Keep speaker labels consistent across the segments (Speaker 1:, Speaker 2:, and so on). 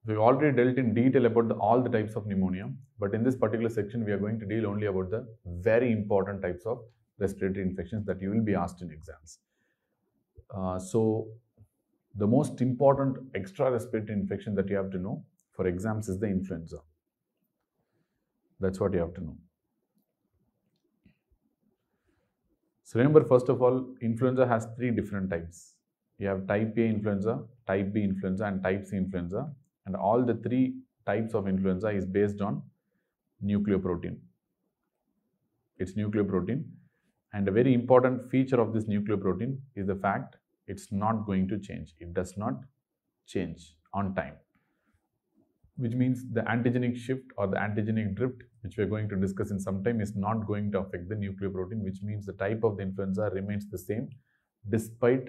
Speaker 1: We've already dealt in detail about all the types of pneumonia, but in this particular section, we are going to deal only about the very important types of respiratory infections that you will be asked in exams. So, the most important extra respiratory infection that you have to know for exams is the influenza. That's what you have to know. So remember, first of all, influenza has three different types. You have type A influenza, type B influenza, and type C influenza. And all the three types of influenza is based on nucleoprotein. It's nucleoprotein. And a very important feature of this nucleoprotein is the fact it's not going to change. It does not change on time, which means the antigenic shift or the antigenic drift, which we are going to discuss in some time, is not going to affect the nucleoprotein, which means the type of the influenza remains the same despite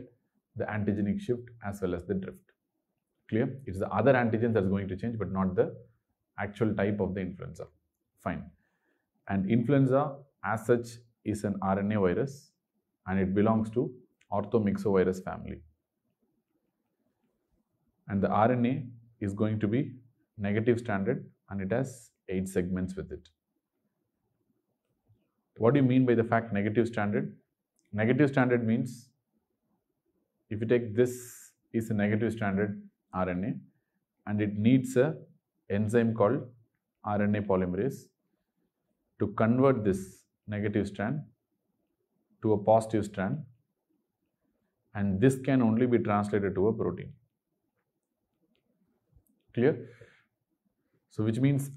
Speaker 1: the antigenic shift as well as the drift. Clear? It's the other antigen that's going to change, but not the actual type of the influenza. Fine. And influenza as such is an RNA virus, and it belongs to orthomyxovirus family. And the RNA is going to be negative stranded, and it has 8 segments with it. What do you mean by the fact negative stranded? Negative stranded means if you take this is a negative stranded RNA, and it needs a enzyme called RNA polymerase to convert this negative strand to a positive strand, and this can only be translated to a protein. Clear? So which means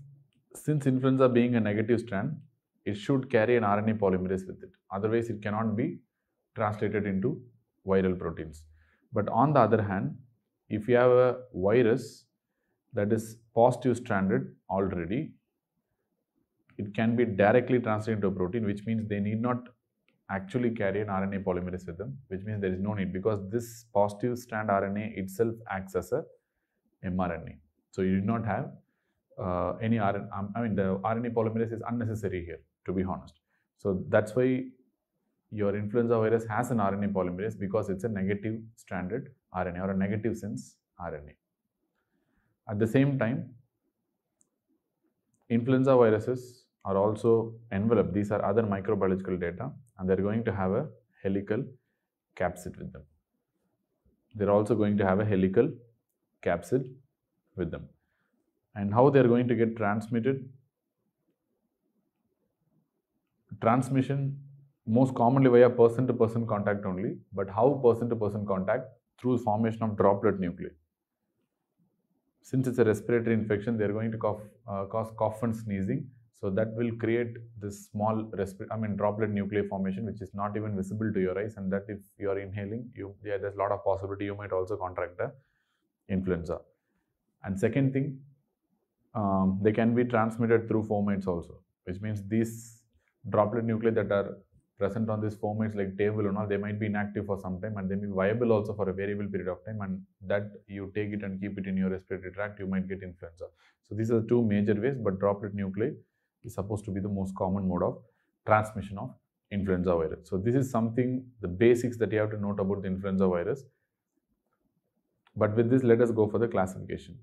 Speaker 1: since influenza being a negative strand, it should carry an RNA polymerase with it. Otherwise, it cannot be translated into viral proteins. But on the other hand, if you have a virus that is positive stranded already, it can be directly translated into a protein, which means they need not actually carry an RNA polymerase with them, which means there is no need, because this positive strand RNA itself acts as a mRNA. So you do not have any RNA, the RNA polymerase is unnecessary here, to be honest. So that's why your influenza virus has an RNA polymerase, because it's a negative stranded RNA or a negative sense RNA. At the same time, influenza viruses are also enveloped. These are other microbiological data, and they're going to have a helical capsid with them. They're also going to have a helical capsid with them. And how they're going to get transmitted? Transmission most commonly via person-to-person contact only, but how person-to-person contact? Through formation of droplet nuclei. Since it's a respiratory infection, they're going to cause cough and sneezing. So that will create this small droplet nuclei formation, which is not even visible to your eyes, and that if you are inhaling, there's a lot of possibility you might also contract the influenza. And second thing, they can be transmitted through fomites also, which means these droplet nuclei that are present on these fomites like table and all, they might be inactive for some time, and they may be viable also for a variable period of time, and that you take it and keep it in your respiratory tract, you might get influenza. So these are the two major ways, but droplet nuclei is supposed to be the most common mode of transmission of influenza virus. So this is something, the basics that you have to note about the influenza virus. But with this, let us go for the classification.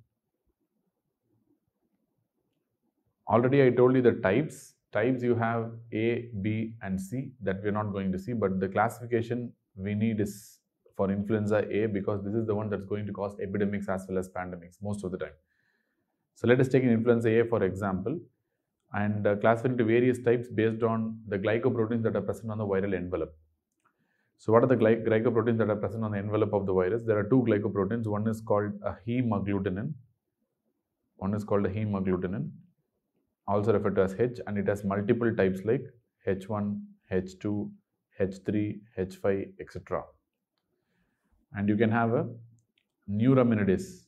Speaker 1: Already I told you the types. Types you have A, B and C that we are not going to see, but the classification we need is for influenza A, because this is the one that's going to cause epidemics as well as pandemics most of the time. So let us take an influenza A for example, and classify into various types based on the glycoproteins that are present on the viral envelope. So what are the glycoproteins that are present on the envelope of the virus? There are two glycoproteins. One is called a hemagglutinin. Also referred to as H, and it has multiple types like H1, H2, H3, H5, etc. And you can have a neuraminidase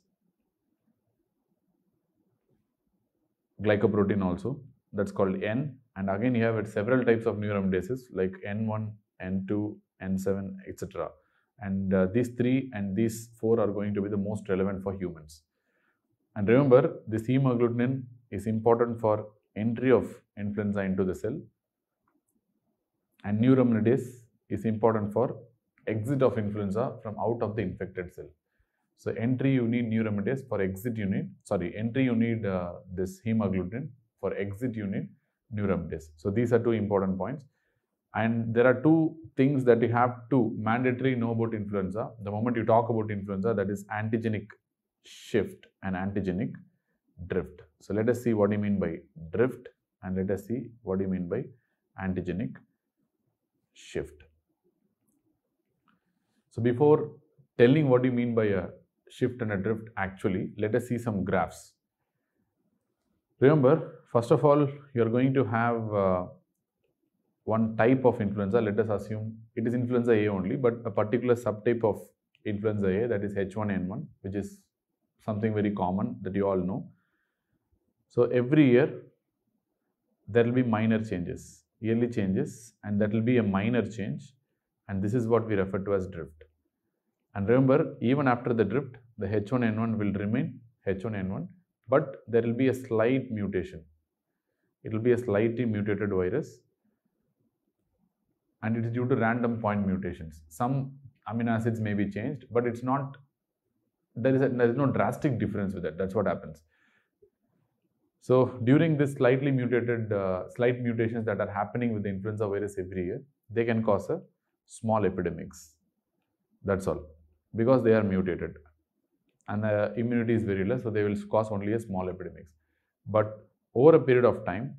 Speaker 1: glycoprotein also, that's called N, and again you have several types of neuramidases like N1, N2, N7, etc. And these 3 and these 4 are going to be the most relevant for humans. And remember, this hemagglutinin is important for entry of influenza into the cell, and neuraminidase is important for exit of influenza from out of the infected cell. So entry you need neuraminidase, for exit you need, entry you need this hemagglutinin, for exit you need neuraminidase. So these are two important points. And there are two things that you have to mandatory know about influenza. The moment you talk about influenza, that is antigenic shift and antigenic drift. So let us see what you mean by drift, and let us see what you mean by antigenic shift. So before telling what you mean by a shift and a drift, actually, let us see some graphs. Remember, first of all, you are going to have one type of influenza. Let us assume it is influenza A only, but a particular subtype of influenza A, that is H1N1, which is something very common that you all know. So every year there will be minor changes, yearly changes, and that will be a minor change, and this is what we refer to as drift. And remember, even after the drift, the H1N1 will remain H1N1, but there will be a slight mutation. It will be a slightly mutated virus, and it is due to random point mutations. Some amino acids may be changed, but it's not, there is no drastic difference with it. That's what happens. So during this slightly mutated, slight mutations that are happening with the influenza virus every year, they can cause a small epidemics. That's all, because they are mutated, and the immunity is very less, so they will cause only a small epidemics. But over a period of time,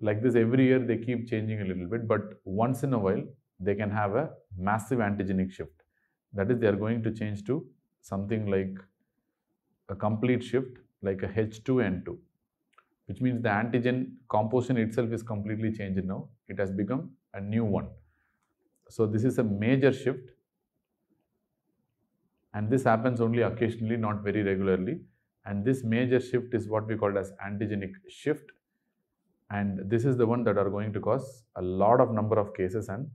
Speaker 1: like this, every year they keep changing a little bit, but once in a while they can have a massive antigenic shift. That is, they are going to change to something like a complete shift, like a H2N2, which means the antigen composition itself is completely changed now. It has become a new one. So this is a major shift, and this happens only occasionally, not very regularly. And this major shift is what we call as antigenic shift. And this is the one that are going to cause a lot of number of cases and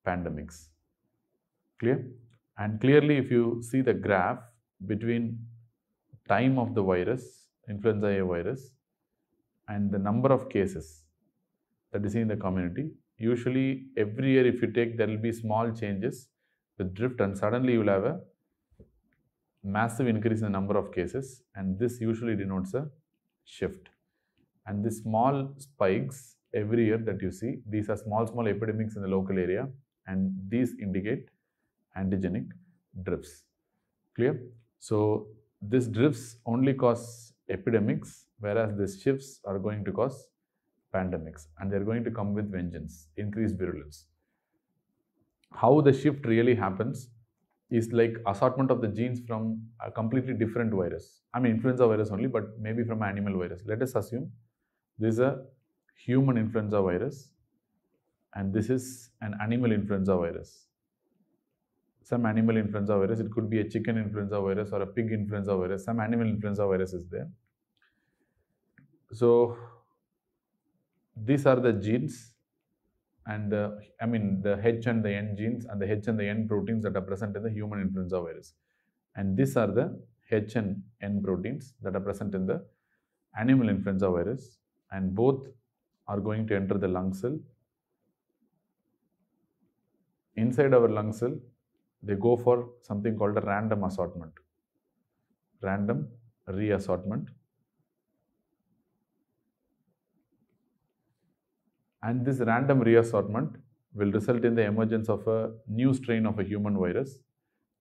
Speaker 1: pandemics. Clear? And clearly, if you see the graph between time of the virus, influenza A virus, and the number of cases that is in the community, usually every year if you take, there will be small changes with drift, and suddenly you will have a massive increase in the number of cases, and this usually denotes a shift. And the small spikes every year that you see, these are small epidemics in the local area, and these indicate antigenic drifts. Clear? So these drifts only cause epidemics, whereas these shifts are going to cause pandemics, and they're going to come with vengeance, increased virulence. How the shift really happens is like assortment of the genes from a completely different virus. I mean influenza virus only, but maybe from an animal virus. Let us assume this is a human influenza virus, and this is an animal influenza virus. Some animal influenza virus, it could be a chicken influenza virus or a pig influenza virus, some animal influenza virus is there. So these are the genes, and the H and the N genes and the H and the N proteins that are present in the human influenza virus. And these are the H and N proteins that are present in the animal influenza virus, and both are going to enter the lung cell. Inside our lung cell, they go for something called a random assortment, random reassortment. And this random reassortment will result in the emergence of a new strain of a human virus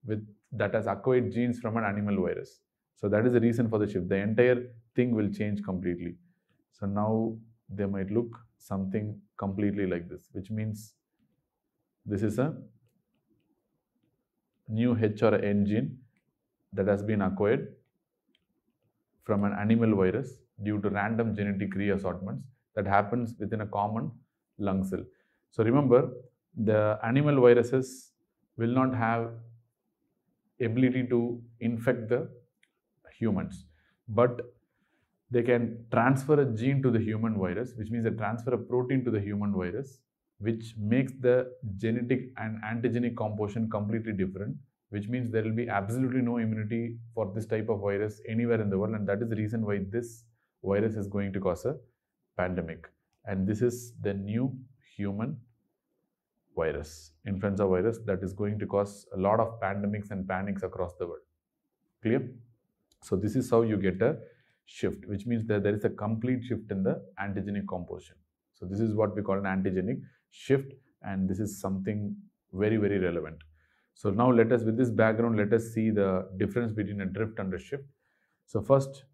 Speaker 1: that has acquired genes from an animal virus. So that is the reason for the shift. The entire thing will change completely. So now they might look something completely like this, which means this is a new H or N gene that has been acquired from an animal virus due to random genetic reassortments that happens within a common lung cell. So remember, the animal viruses will not have ability to infect the humans, but they can transfer a gene to the human virus, which means they transfer a protein to the human virus, which makes the genetic and antigenic composition completely different, which means there will be absolutely no immunity for this type of virus anywhere in the world, and that is the reason why this virus is going to cause a pandemic. And this is the new human virus, influenza virus, that is going to cause a lot of pandemics and panics across the world. Clear? So this is how you get a shift, which means that there is a complete shift in the antigenic composition. So this is what we call an antigenic shift, and this is something very, very relevant. So now let us, with this background, let us see the difference between a drift and a shift. So first,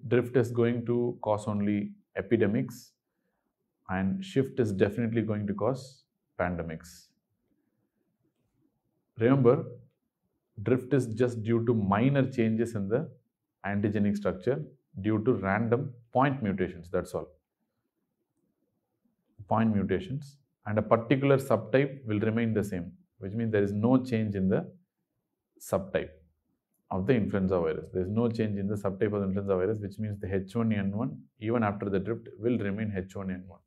Speaker 1: drift is going to cause only epidemics, and shift is definitely going to cause pandemics. Remember, drift is just due to minor changes in the antigenic structure due to random point mutations, that's all. Point mutations, and a particular subtype will remain the same, which means there is no change in the subtype of the influenza virus. There is no change in the subtype of the influenza virus, which means the H1N1, even after the drift, will remain H1N1.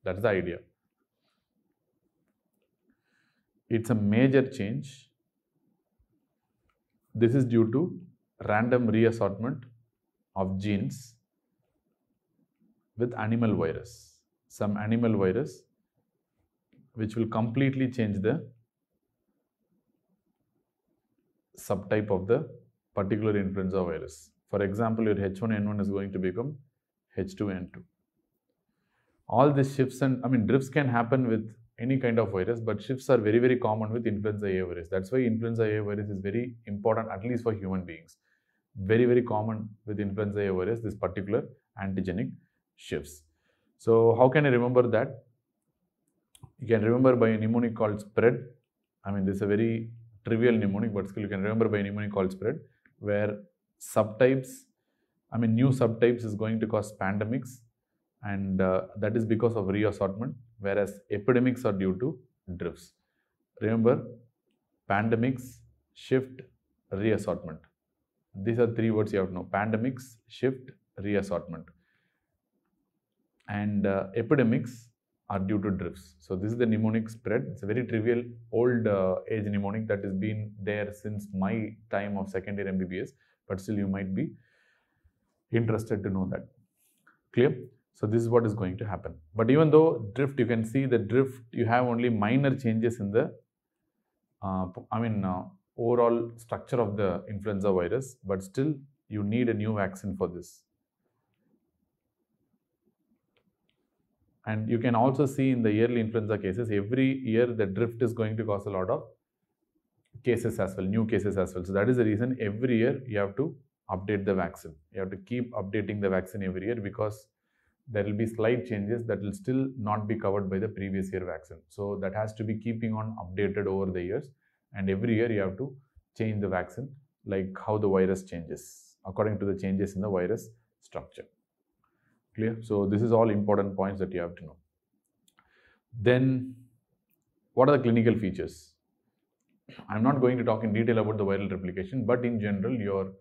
Speaker 1: That's the idea. It's a major change. This is due to random reassortment of genes with animal virus. Some animal virus which will completely change the subtype of the particular influenza virus. For example, your H1N1 is going to become H2N2. All these shifts and drifts can happen with any kind of virus, but shifts are very, very common with influenza A virus. That's why influenza A virus is very important, at least for human beings. Very, very common with influenza A virus, this particular antigenic shifts. So how can I remember that? You can remember by a mnemonic called spread. This is a very trivial mnemonic, but still you can remember by a mnemonic called spread, where subtypes, new subtypes is going to cause pandemics, and that is because of reassortment, whereas epidemics are due to drifts. Remember, pandemics, shift, reassortment. These are three words you have to know: pandemics, shift, reassortment. And epidemics are due to drifts. So this is the mnemonic spread. It's a very trivial old age mnemonic that has been there since my time of second year MBBS, but still you might be interested to know that. Clear? So this is what is going to happen. But even though drift, you can see the drift, you have only minor changes in the overall structure of the influenza virus, but still you need a new vaccine for this. And you can also see in the yearly influenza cases, every year the drift is going to cause a lot of cases as well, new cases as well. So that is the reason every year you have to update the vaccine. You have to keep updating the vaccine every year, because there will be slight changes that will still not be covered by the previous year vaccine. So that has to be keeping on updated over the years, and every year you have to change the vaccine like how the virus changes according to the changes in the virus structure. Clear? So this is all important points that you have to know. Then what are the clinical features? I'm not going to talk in detail about the viral replication, but in general, your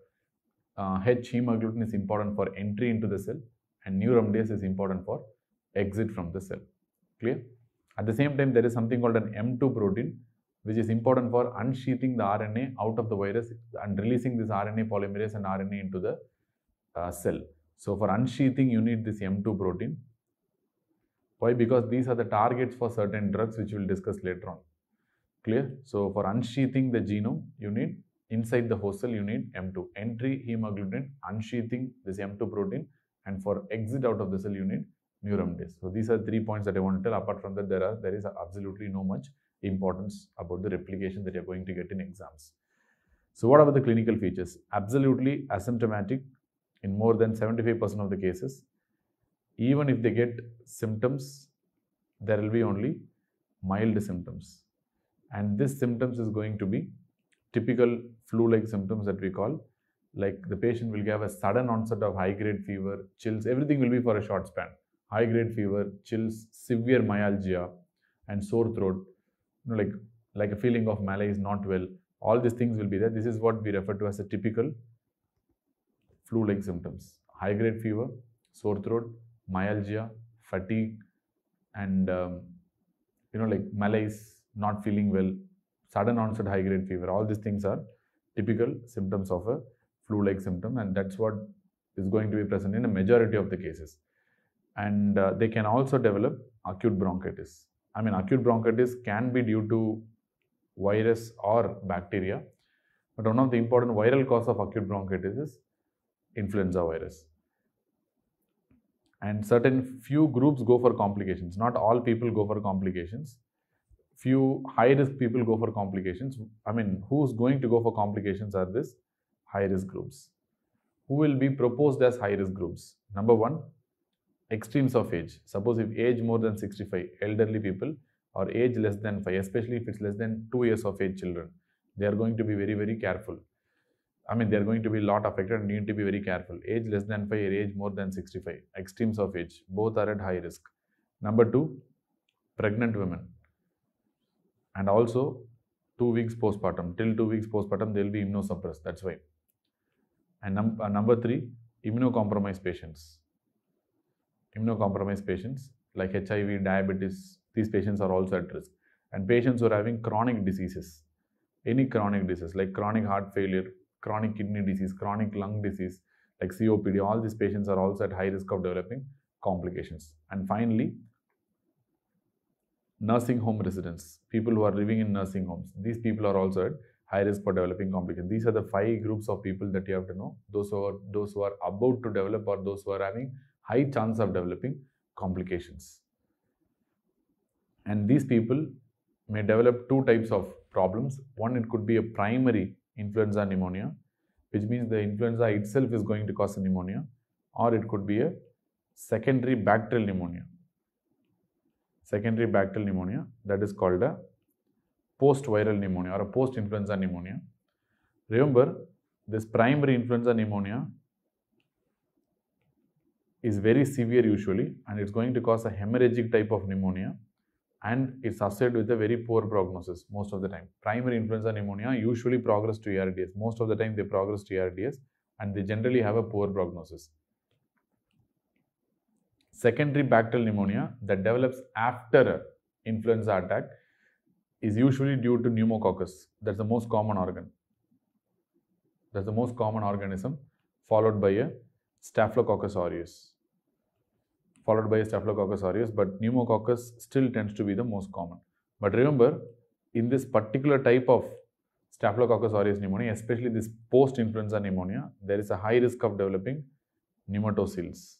Speaker 1: H hemagglutinin is important for entry into the cell, and neuraminidase is important for exit from the cell. Clear? At the same time, there is something called an M2 protein, which is important for unsheathing the RNA out of the virus and releasing this RNA polymerase and RNA into the cell. So for unsheathing, you need this M2 protein. Why? Because these are the targets for certain drugs, which we'll discuss later on. Clear? So for unsheathing the genome, you need, inside the host cell, you need M2. Entry hemagglutinin, unsheathing this M2 protein, and for exit out of the cell, you need neuraminidase. So these are 3 points that I want to tell. Apart from that, there is absolutely no much importance about the replication that you're going to get in exams. So what about the clinical features? Absolutely asymptomatic in more than 75% of the cases. Even if they get symptoms, there will be only mild symptoms. And this symptoms is going to be typical flu-like symptoms that we call, like the patient will have a sudden onset of high-grade fever, chills, everything will be for a short span. High-grade fever, chills, severe myalgia, and sore throat, like a feeling of malaise, not well. All these things will be there. This is what we refer to as a typical flu-like symptoms: high-grade fever, sore throat, myalgia, fatigue, and like malaise, not feeling well, sudden onset high-grade fever. All these things are typical symptoms of a flu-like symptom, and that's what is going to be present in a majority of the cases. And they can also develop acute bronchitis. I mean, acute bronchitis can be due to virus or bacteria, but one of the important viral cause of acute bronchitis is influenza virus. And certain few groups go for complications. Not all people go for complications. Few high risk people go for complications. I mean, who's going to go for complications are this high risk groups. Who will be proposed as high risk groups? Number one, extremes of age. Suppose if age more than 65, elderly people, or age less than 5, especially if it's less than 2 years of age children, they are going to be very, very careful. I mean, they are going to be a lot affected and need to be very careful. Age less than 5 or age more than 65, extremes of age, both are at high risk. Number two, pregnant women. And also 2 weeks postpartum. Till 2 weeks postpartum, they will be immunosuppressed. That's why. And number three, immunocompromised patients. Immunocompromised patients like HIV, diabetes, these patients are also at risk. And patients who are having chronic diseases, any chronic disease like chronic heart failure, chronic kidney disease, chronic lung disease like COPD, all these patients are also at high risk of developing complications. And finally, nursing home residents, people who are living in nursing homes, these people are also at high risk for developing complications. These are the 5 groups of people that you have to know, those who are about to develop or those who are having high chance of developing complications. And these people may develop 2 types of problems. One, it could be a primary influenza pneumonia, which means the influenza itself is going to cause a pneumonia, or it could be a secondary bacterial pneumonia. Secondary bacterial pneumonia, that is called a post-viral pneumonia or a post-influenza pneumonia. Remember, this primary influenza pneumonia is very severe usually, and it's going to cause a hemorrhagic type of pneumonia, and it's associated with a very poor prognosis most of the time. Primary influenza pneumonia usually progress to ARDS. Most of the time they progress to ARDS, and they generally have a poor prognosis. Secondary bacterial pneumonia that develops after an influenza attack is usually due to pneumococcus. That's the most common organ. That's the most common organism, followed by a Staphylococcus aureus. But pneumococcus still tends to be the most common. But remember, in this particular type of Staphylococcus aureus pneumonia, especially this post-influenza pneumonia, there is a high risk of developing pneumatoceles,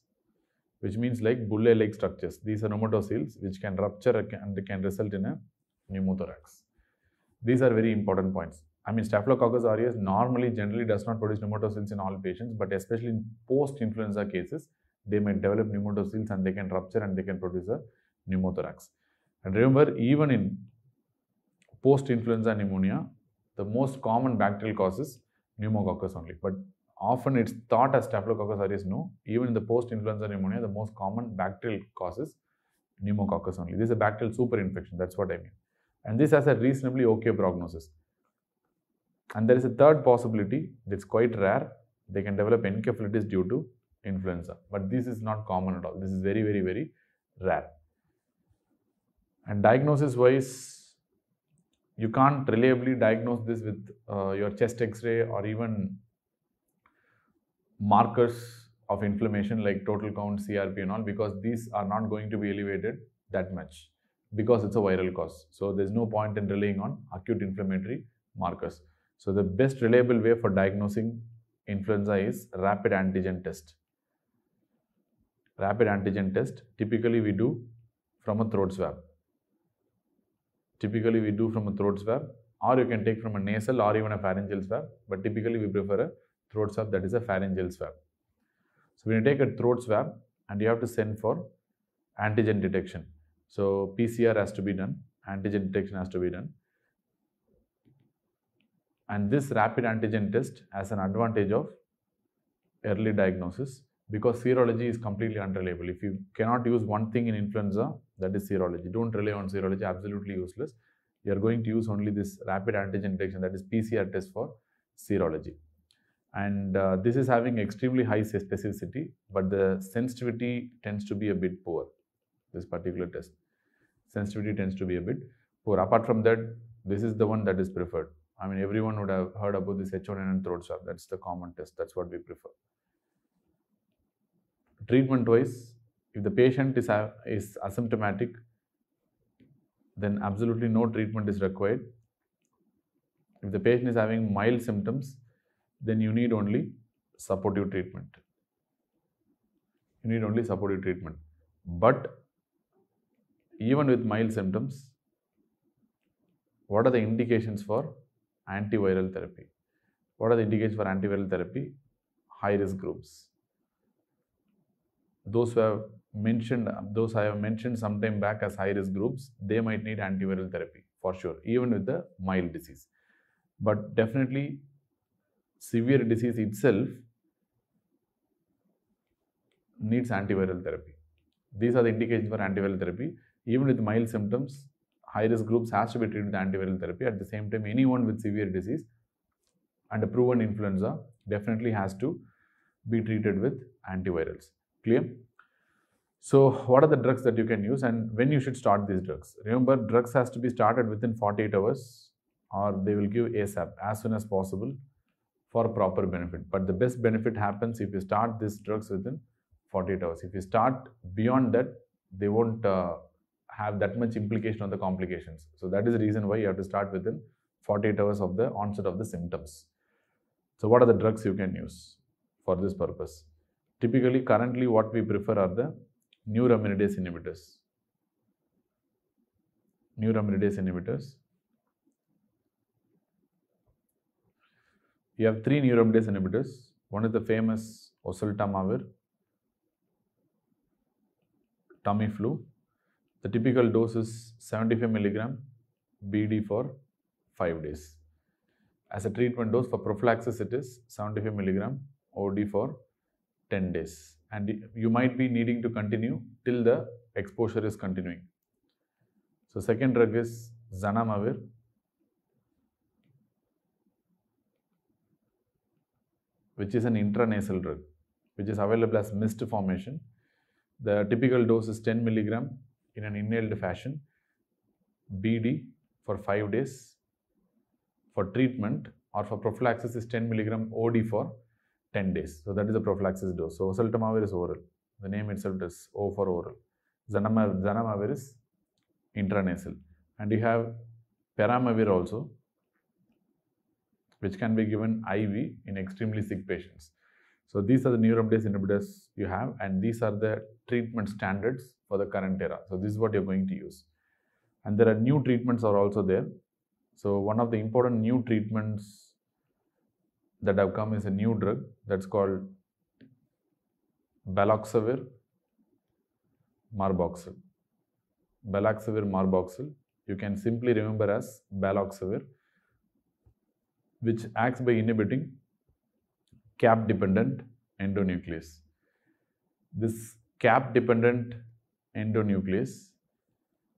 Speaker 1: which means like bullae-like structures. These are pneumatoceles which can rupture and can result in a pneumothorax. These are very important points. I mean, Staphylococcus aureus normally generally does not produce pneumatoceles in all patients, but especially in post-influenza cases, they might develop pneumatoceles and they can rupture and they can produce a pneumothorax. And remember, even in post-influenza pneumonia, the most common bacterial cause is pneumococcus only. But often it's thought as Staphylococcus aureus. No, even in the post-influenza pneumonia, the most common bacterial cause is pneumococcus only. This is a bacterial superinfection. That's what I mean. And this has a reasonably okay prognosis. And there is a third possibility that's quite rare. They can develop encephalitis due to influenza. But this is not common at all. This is very, very, very rare. And diagnosis-wise, you can't reliably diagnose this with your chest X-ray or even markers of inflammation like total count, CRP and all, because these are not going to be elevated that much because it's a viral cause. So there's no point in relying on acute inflammatory markers. So the best reliable way for diagnosing influenza is rapid antigen test. Rapid antigen test, typically we do from a throat swab. Or you can take from a nasal or even a pharyngeal swab, but typically we prefer a throat swab, that is a pharyngeal swab. So when you take a throat swab and you have to send for antigen detection. So PCR has to be done, antigen detection has to be done. And this rapid antigen test has an advantage of early diagnosis because serology is completely unreliable. If you cannot use one thing in influenza, that is serology. Don't rely on serology, absolutely useless. You are going to use only this rapid antigen detection, that is PCR test for serology. And this is having extremely high specificity, but the sensitivity tends to be a bit poor. This particular test, sensitivity tends to be a bit poor. Apart from that, this is the one that is preferred. I mean, everyone would have heard about this H1N1 throat swab. That's the common test. That's what we prefer. Treatment-wise, if the patient is asymptomatic, then absolutely no treatment is required. If the patient is having mild symptoms, then you need only supportive treatment. You need only supportive treatment. But even with mild symptoms, what are the indications for antiviral therapy? What are the indications for antiviral therapy? High risk groups. Those I have mentioned some time back as high risk groups, they might need antiviral therapy for sure, even with the mild disease. But definitely, severe disease itself needs antiviral therapy. These are the indications for antiviral therapy. Even with mild symptoms, high risk groups has to be treated with antiviral therapy. At the same time, anyone with severe disease and a proven influenza definitely has to be treated with antivirals. Clear? So what are the drugs that you can use and when you should start these drugs? Remember, drugs has to be started within 48 hours or they will give ASAP, as soon as possible, for proper benefit. But the best benefit happens if you start these drugs within 48 hours. If you start beyond that, they won't have that much implication on the complications. So that is the reason why you have to start within 48 hours of the onset of the symptoms. So what are the drugs you can use for this purpose? Typically, currently what we prefer are the neuraminidase inhibitors. Neuraminidase inhibitors. You have 3 neuraminidase inhibitors. One is the famous oseltamivir, Tamiflu. The typical dose is 75 mg BD for 5 days. As a treatment dose for prophylaxis, it is 75 mg OD for 10 days. And you might be needing to continue till the exposure is continuing. So second drug is zanamivir. Which is an intranasal drug, which is available as mist formation. The typical dose is 10 mg in an inhaled fashion, BD for 5 days. For treatment or for prophylaxis is 10 mg OD for 10 days. So that is the prophylaxis dose. So oseltamivir is oral. The name itself is O for oral. Zanamivir is intranasal. And you have peramivir also, which can be given IV in extremely sick patients. So these are the neuraminidase inhibitors you have, and these are the treatment standards for the current era. So this is what you're going to use. And there are new treatments are also there. So one of the important new treatments that have come is a new drug that's called baloxavir marboxil. Baloxavir marboxil, you can simply remember as baloxavir, which acts by inhibiting cap-dependent endonuclease. This cap-dependent endonuclease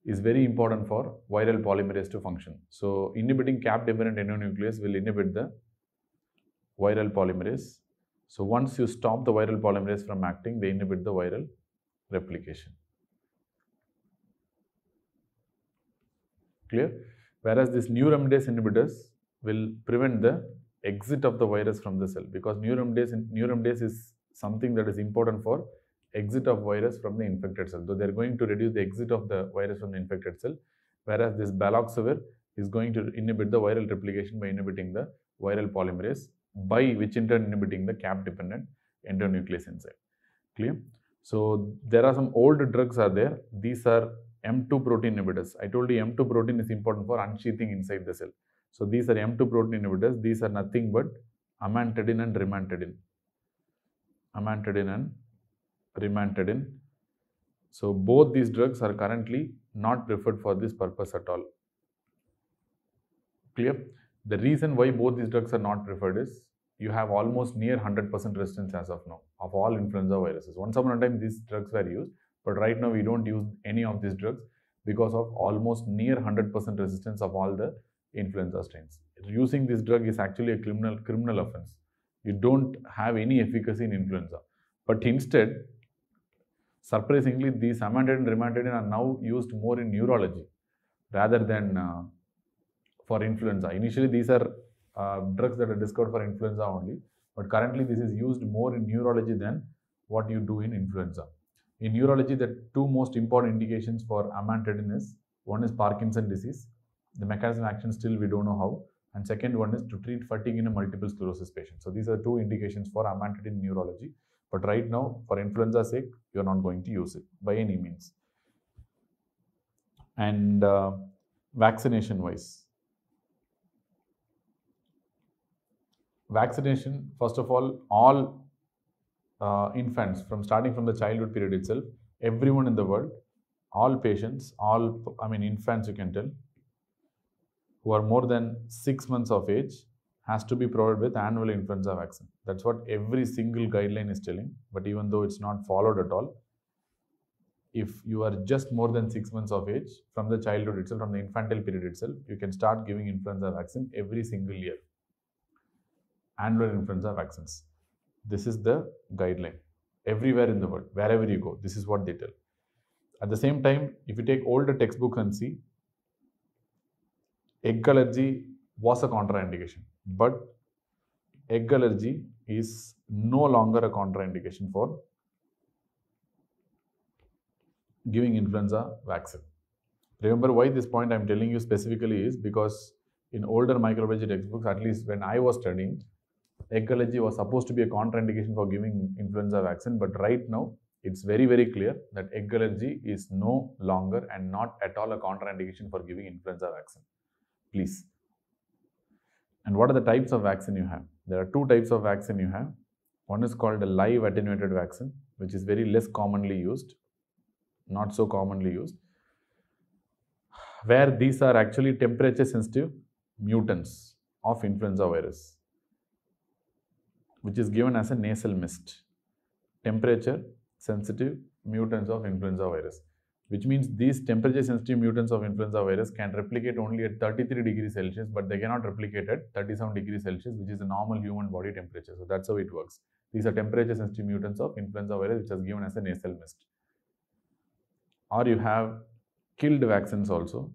Speaker 1: is very important for viral polymerase to function. So inhibiting cap-dependent endonuclease will inhibit the viral polymerase. So once you stop the viral polymerase from acting, they inhibit the viral replication. Clear? Whereas these neuraminidase inhibitors will prevent the exit of the virus from the cell, because neuraminidase is something that is important for exit of virus from the infected cell. So they are going to reduce the exit of the virus from the infected cell, whereas this baloxavir is going to inhibit the viral replication by inhibiting the viral polymerase, by which in turn inhibiting the cap-dependent endonuclease enzyme. Clear? So there are some old drugs are there. These are M2 protein inhibitors. I told you M2 protein is important for unsheathing inside the cell. So these are M2 protein inhibitors. These are nothing but amantadine and rimantadine. Amantadine and rimantadine. So both these drugs are currently not preferred for this purpose at all. Clear? The reason why both these drugs are not preferred is you have almost near 100% resistance as of now of all influenza viruses. Once upon a time these drugs were used, but right now we don't use any of these drugs because of almost near 100% resistance of all the influenza strains. Using this drug is actually a criminal offense. You don't have any efficacy in influenza. But instead, surprisingly, these amantadine and rimantadine are now used more in neurology rather than for influenza. Initially, these are drugs that are discovered for influenza only, but currently this is used more in neurology than what you do in influenza. In neurology, the two most important indications for amantadine is, One is Parkinson disease. The mechanism of action still we don't know how. And second one is to treat fatigue in a multiple sclerosis patient. So these are two indications for amantadine neurology. But right now, for influenza's sake, you're not going to use it by any means. And vaccination wise, vaccination, first of all infants starting from the childhood period itself, everyone in the world, all patients, infants you can tell, who are more than 6 months of age has to be provided with annual influenza vaccine. That's what every single guideline is telling. But even though it's not followed at all, if you are just more than 6 months of age, from the childhood itself, from the infantile period itself, you can start giving influenza vaccine every single year. Annual influenza vaccines. This is the guideline. Everywhere in the world, wherever you go, this is what they tell. At the same time, if you take older textbooks and see, egg allergy was a contraindication, but egg allergy is no longer a contraindication for giving influenza vaccine. Remember why this point I am telling you specifically is because in older microbiology textbooks, at least when I was studying, egg allergy was supposed to be a contraindication for giving influenza vaccine, but right now it's very, very clear that egg allergy is no longer and not at all a contraindication for giving influenza vaccine. Please. And what are the types of vaccine you have? There are two types of vaccine you have. One is called a live attenuated vaccine, which is very less commonly used, not so commonly used, where these are actually temperature sensitive mutants of influenza virus, which is given as a nasal mist. Temperature sensitive mutants of influenza virus, which means these temperature sensitive mutants of influenza virus can replicate only at 33 degrees Celsius, but they cannot replicate at 37 degrees Celsius, which is the normal human body temperature. So that's how it works. These are temperature sensitive mutants of influenza virus, which is given as a nasal mist. Or you have killed vaccines also.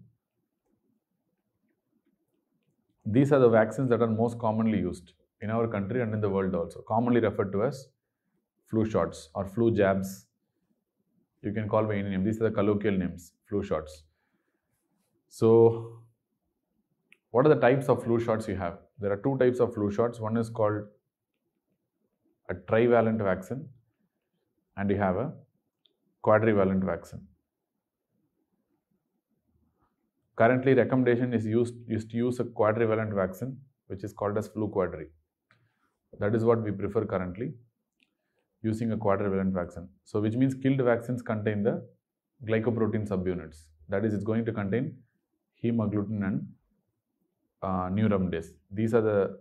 Speaker 1: These are the vaccines that are most commonly used in our country and in the world also, commonly referred to as flu shots or flu jabs. You can call by any name. These are the colloquial names, flu shots. So, what are the types of flu shots you have? There are two types of flu shots. One is called a trivalent vaccine, and you have a quadrivalent vaccine. Currently, recommendation is used to use a quadrivalent vaccine, which is called as flu quadri. That is what we prefer currently, using a quadrivalent vaccine. So, which means killed vaccines contain the glycoprotein subunits. That is, it's going to contain hemagglutinin and neuraminidase. These are the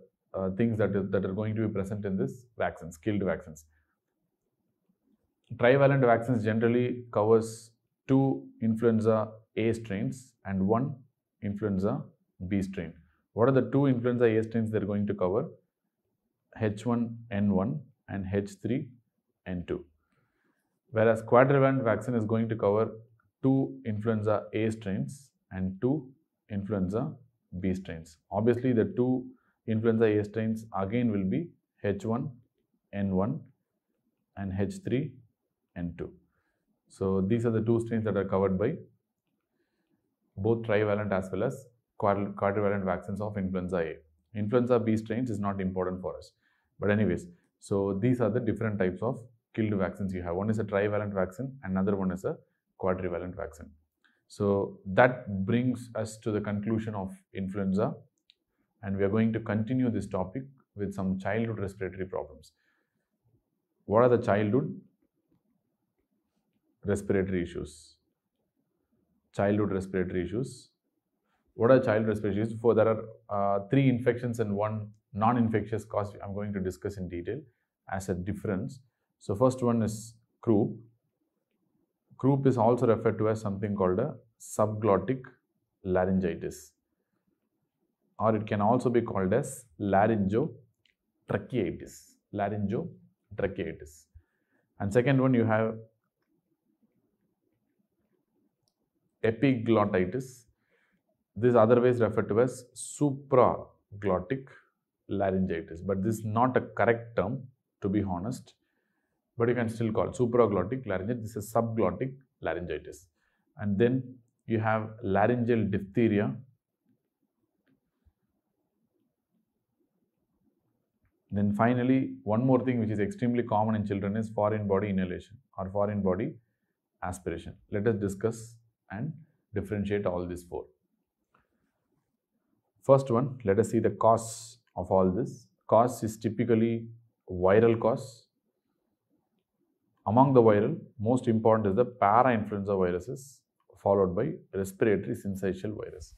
Speaker 1: things that are going to be present in this vaccines, killed vaccines. Trivalent vaccines generally covers 2 influenza A strains and 1 influenza B strain. What are the 2 influenza A strains they are going to cover? H1N1 and H3N2. Whereas quadrivalent vaccine is going to cover 2 influenza A strains and 2 influenza B strains. Obviously, the 2 influenza A strains again will be H1N1 and H3N2. So these are the 2 strains that are covered by both trivalent as well as quadrivalent vaccines of influenza A. Influenza B strains is not important for us. But anyways, so these are the different types of killed vaccines you have. One is a trivalent vaccine, another one is a quadrivalent vaccine. So that brings us to the conclusion of influenza, and we are going to continue this topic with some childhood respiratory problems. What are the childhood respiratory issues? Childhood respiratory issues. What are childhood respiratory issues? There are 3 infections and 1 non-infectious cause I'm going to discuss in detail as a difference. So first one is croup. Croup is also referred to as something called a subglottic laryngitis, or it can also be called as laryngotracheitis. Laryngotracheitis. And second one, you have epiglottitis. This is otherwise referred to as supraglottic laryngitis, but this is not a correct term, to be honest, but you can still call supraglottic laryngitis. This is subglottic laryngitis. And then you have laryngeal diphtheria. Then finally, one more thing which is extremely common in children is foreign body inhalation or foreign body aspiration. Let us discuss and differentiate all these four. First one, let us see the cause of all this. Cause is typically viral cause. Among the viral, most important is the para-influenza viruses, followed by respiratory syncytial virus.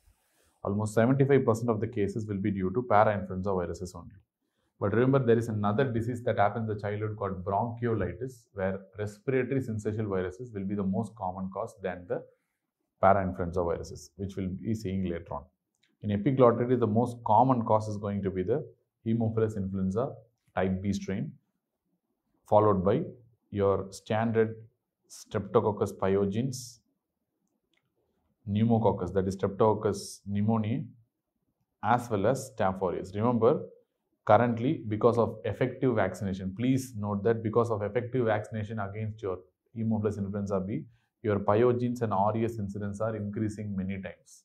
Speaker 1: Almost 75% of the cases will be due to para-influenza viruses only. But remember, there is another disease that happens in the childhood called bronchiolitis, where respiratory syncytial viruses will be the most common cause than the para-influenza viruses, which we'll be seeing later on. In epiglottitis, the most common cause is going to be the Haemophilus influenza type B strain, followed by your standard Streptococcus pyogenes, pneumococcus, that is Streptococcus pneumoniae, as well as Staph aureus. Remember, currently, because of effective vaccination, please note that because of effective vaccination against your Haemophilus influenza B, your pyogenes and aureus incidence are increasing many times.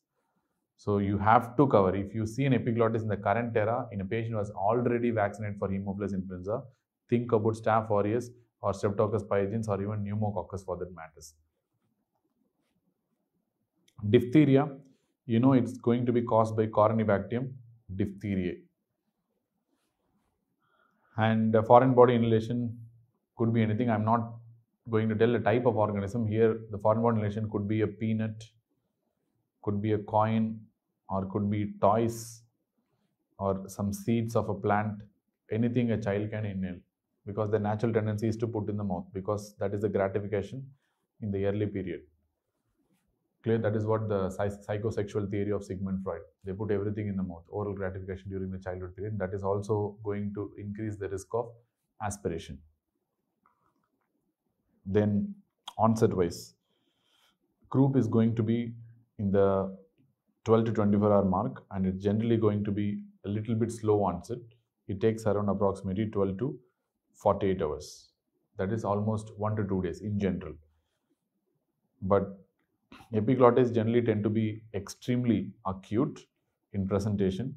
Speaker 1: So you have to cover. If you see an epiglottis in the current era in a patient who was already vaccinated for Haemophilus influenza, think about Staph aureus or Streptococcus pyogenes or even pneumococcus for that matters. Diphtheria, you know it's going to be caused by Corynebacterium diphtheriae. And foreign body inhalation could be anything. I'm not going to tell the type of organism. Here, the foreign body inhalation could be a peanut, could be a coin, or could be toys, or some seeds of a plant. Anything a child can inhale, because the natural tendency is to put in the mouth, because that is the gratification in the early period. Clear? That is what the psychosexual theory of Sigmund Freud. They put everything in the mouth, oral gratification during the childhood period. That is also going to increase the risk of aspiration. Then onset wise, croup is going to be in the 12 to 24 hour mark, and it's generally going to be a little bit slow onset. It takes around approximately 12 to 48 hours. That is almost 1 to 2 days in general. But epiglottis generally tend to be extremely acute in presentation,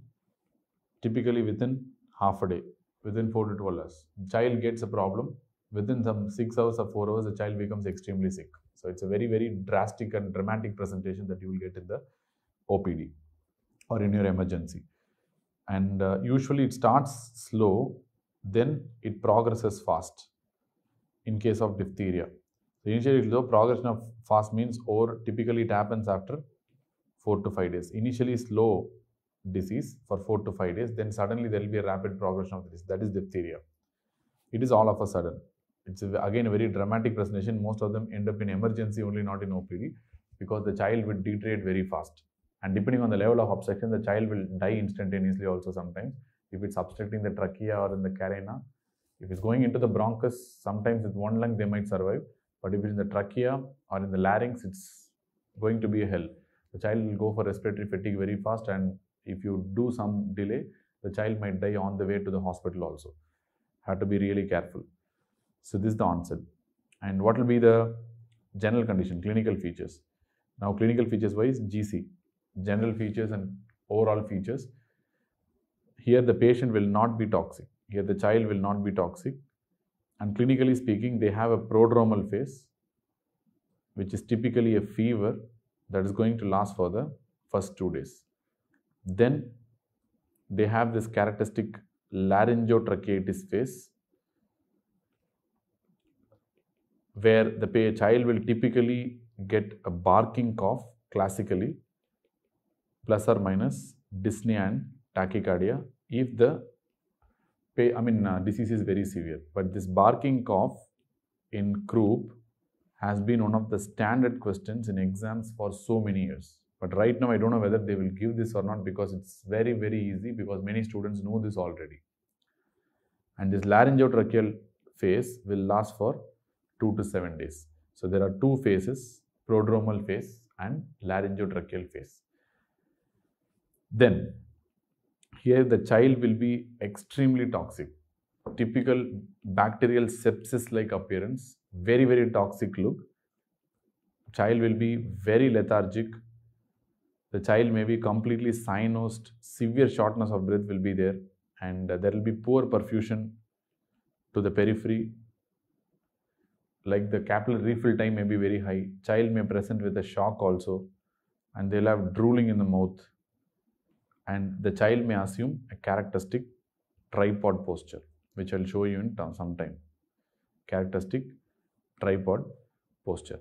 Speaker 1: typically within half a day, within 4 to 12 hours. The child gets a problem, within some 6 hours or 4 hours, the child becomes extremely sick. So it's a very, very drastic and dramatic presentation that you will get in the OPD or in your emergency. And usually it starts slow, then it progresses fast in case of diphtheria. So initially low progression of fast means, or typically it happens after 4 to 5 days. Initially slow disease for 4 to 5 days, then suddenly there will be a rapid progression of this. That is diphtheria. It is all of a sudden. It's again a very dramatic presentation. Most of them end up in emergency only, not in OPD, because the child will deteriorate very fast. And depending on the level of obstruction, the child will die instantaneously also sometimes. If it's obstructing the trachea or in the carina, if it's going into the bronchus, sometimes with one lung they might survive. But if it's in the trachea or in the larynx, it's going to be a hell. The child will go for respiratory fatigue very fast, and if you do some delay, the child might die on the way to the hospital also. Have to be really careful. So this is the onset. And what will be the general condition, clinical features? Now clinical features wise, GC, general features and overall features. Here the patient will not be toxic. Here the child will not be toxic. And clinically speaking, they have a prodromal phase, which is typically a fever that is going to last for the first 2 days. Then they have this characteristic laryngotracheitis phase, where the child will typically get a barking cough classically, plus or minus dyspnea and tachycardia if the disease is very severe. But this barking cough in croup has been one of the standard questions in exams for so many years. But right now I don't know whether they will give this or not, because it's very, very easy, because many students know this already. And this laryngotracheal phase will last for 2 to 7 days. So there are two phases, prodromal phase and laryngotracheal phase. Then here the child will be extremely toxic. Typical bacterial sepsis-like appearance, very, very toxic look. child will be very lethargic. The child may be completely cyanosed, severe shortness of breath will be there, and there will be poor perfusion to the periphery. Like the capillary refill time may be very high. Child may present with a shock also, and they'll have drooling in the mouth. And the child may assume a characteristic tripod posture, which I'll show you in some time. Characteristic tripod posture.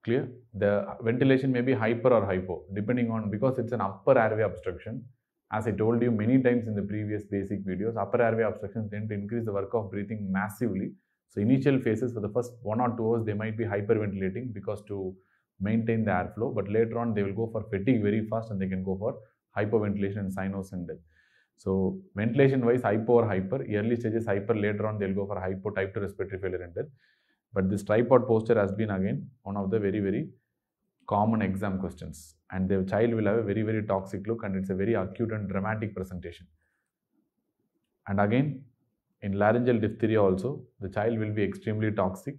Speaker 1: Clear? The ventilation may be hyper or hypo, depending on, because it's an upper airway obstruction. As I told you many times in the previous basic videos, upper airway obstructions tend to increase the work of breathing massively. So initial phases, for the first 1 or 2 hours, they might be hyperventilating because to maintain the airflow, but later on they will go for fatigue very fast and they can go for hyperventilation and cyanosis and death. So ventilation wise, hypo or hyper, early stages hyper, later on they'll go for hypo, type 2 respiratory failure and death. But this tripod posture has been again one of the very, very common exam questions, and the child will have a very, very toxic look, and it's a very acute and dramatic presentation. And again, in laryngeal diphtheria also, the child will be extremely toxic,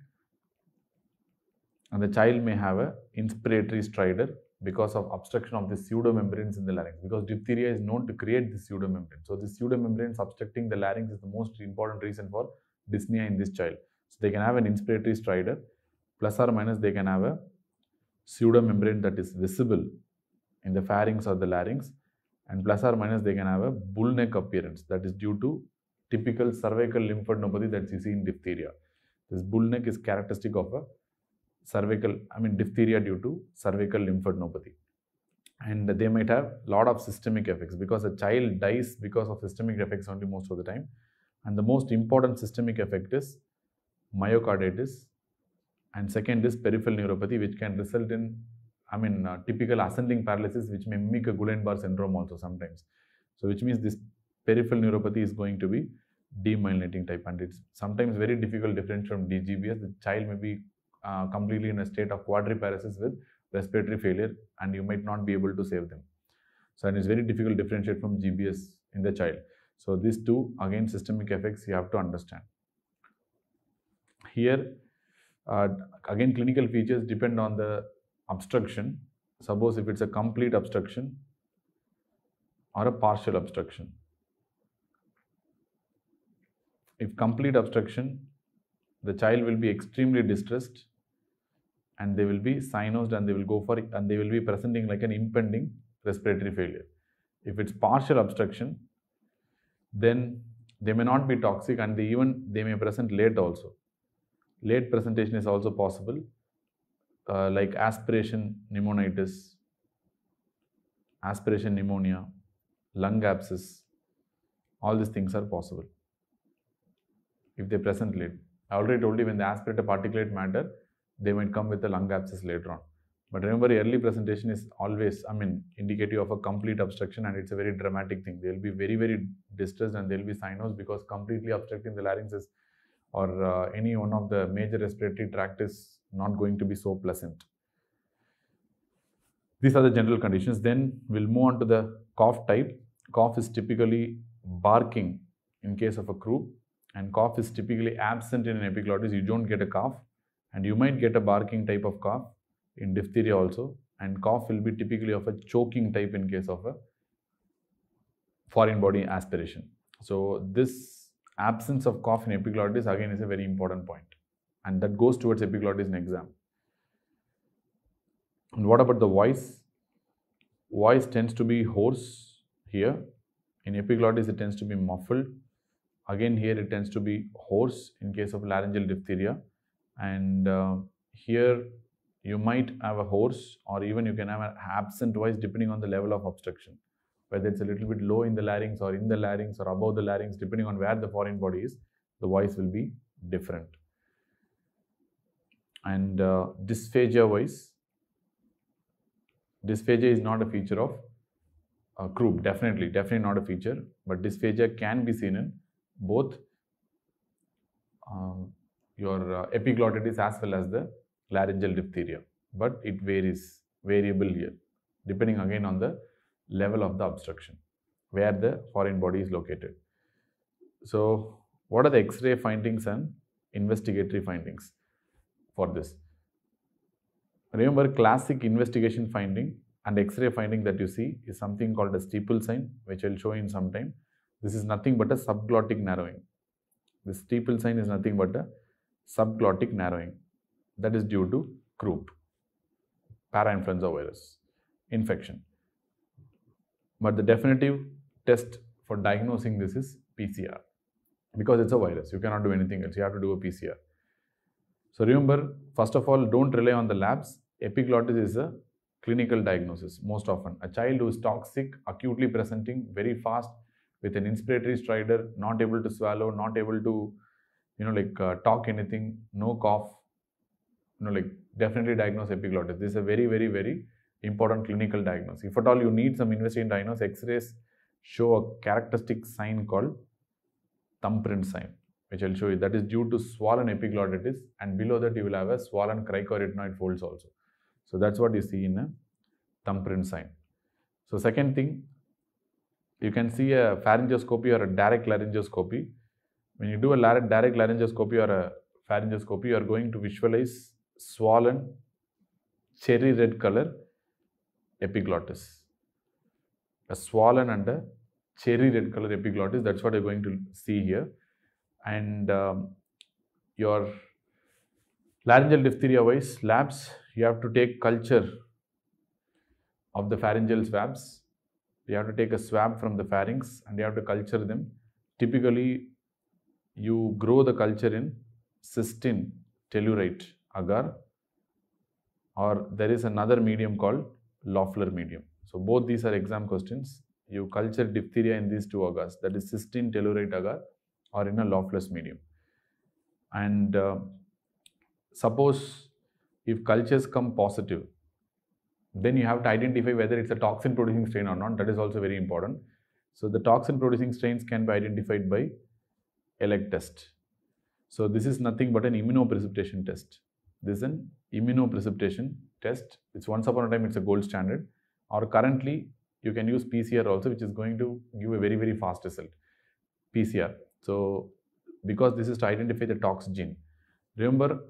Speaker 1: and the child may have a inspiratory stridor because of obstruction of the pseudomembranes in the larynx, because diphtheria is known to create the pseudomembrane. So the pseudomembranes obstructing the larynx is the most important reason for dyspnea in this child. So they can have an inspiratory stridor, plus or minus they can have a pseudomembrane that is visible in the pharynx or the larynx, and plus or minus they can have a bull neck appearance that is due to typical cervical lymphadenopathy that you see in diphtheria. This bull neck is characteristic of a diphtheria due to cervical lymphadenopathy. And they might have a lot of systemic effects, because a child dies because of systemic effects only most of the time. And the most important systemic effect is myocarditis, and second is peripheral neuropathy, which can result in typical ascending paralysis, which may mimic a Guillain-Barré syndrome also sometimes. So which means this peripheral neuropathy is going to be demyelinating type, and it's sometimes very difficult to differentiate from GBS. The child may be completely in a state of quadriparesis with respiratory failure, and you might not be able to save them. So, and it's very difficult to differentiate from GBS in the child. So these two, again, systemic effects you have to understand. Here, again, clinical features depend on the obstruction. Suppose if it's a complete obstruction or a partial obstruction. If complete obstruction, the child will be extremely distressed, and they will be cyanosed, and they will be presenting like an impending respiratory failure. If it's partial obstruction, then they may not be toxic, and they may present late also. Late presentation is also possible, like aspiration pneumonitis, aspiration pneumonia, lung abscess. All these things are possible if they present late. I already told you, when they aspirate a particulate matter, they might come with a lung abscess later on. But remember, early presentation is always, indicative of a complete obstruction, and it's a very dramatic thing. They'll be very, very distressed, and they'll be cyanosed, because completely obstructing the larynx is, or any one of the major respiratory tract is not going to be so pleasant. These are the general conditions. Then we'll move on to the cough type. Cough is typically barking in case of a croup, and cough is typically absent in an epiglottis. You don't get a cough, and you might get a barking type of cough in diphtheria also, and cough will be typically of a choking type in case of a foreign body aspiration. So this absence of cough in epiglottis again is a very important point, and that goes towards epiglottis in exam. And what about the voice? Voice tends to be hoarse here. In epiglottis it tends to be muffled. Again here it tends to be hoarse in case of laryngeal diphtheria, and here you might have a hoarse, or even you can have an absent voice depending on the level of obstruction, whether it's a little bit low in the larynx or in the larynx or above the larynx, depending on where the foreign body is, the voice will be different. And dysphagia wise, dysphagia is not a feature of croup, definitely not a feature, but dysphagia can be seen in both your epiglottitis as well as the laryngeal diphtheria, but it varies, variable here, depending again on the level of the obstruction, where the foreign body is located. So what are the X-ray findings and investigatory findings for this? Remember, classic investigation finding and X-ray finding that you see is something called a steeple sign, which I'll show you in some time. This is nothing but a subglottic narrowing. The steeple sign is nothing but a subglottic narrowing. That is due to croup, parainfluenza virus infection. But the definitive test for diagnosing this is PCR. Because it's a virus, you cannot do anything else. You have to do a PCR. So remember, first of all, don't rely on the labs. Epiglottis is a clinical diagnosis most often. A child who is toxic, acutely presenting, very fast, with an inspiratory stridor, not able to swallow, not able to, talk anything, no cough, definitely diagnose epiglottis. This is a very, very, very important clinical diagnosis. If at all you need some investigation diagnosis, X-rays show a characteristic sign called thumbprint sign, which I'll show you. That is due to swollen epiglottitis, and below that you will have a swollen cricoarytenoid folds also. So that's what you see in a thumbprint sign. So second thing, you can see a pharyngoscopy or a direct laryngoscopy. When you do a direct laryngoscopy or a pharyngoscopy, you are going to visualize swollen cherry red color epiglottis. A swollen and a cherry red color epiglottis, that's what you're going to see here. And your laryngeal diphtheria wise labs, you have to take culture of the pharyngeal swabs. You have to take a swab from the pharynx and you have to culture them. Typically, you grow the culture in cystine tellurite agar, or there is another medium called Loeffler medium. So both these are exam questions. You culture diphtheria in these two agars, that is cystine tellurite agar or in a Loeffler's medium. And suppose if cultures come positive, then you have to identify whether it's a toxin producing strain or not. That is also very important. So the toxin producing strains can be identified by ELEC test. So this is nothing but an immunoprecipitation test. This is an immunoprecipitation test. It's once upon a time it's a gold standard, or currently you can use PCR also, which is going to give a very, very fast result. PCR. So because this is to identify the tox gene. Remember,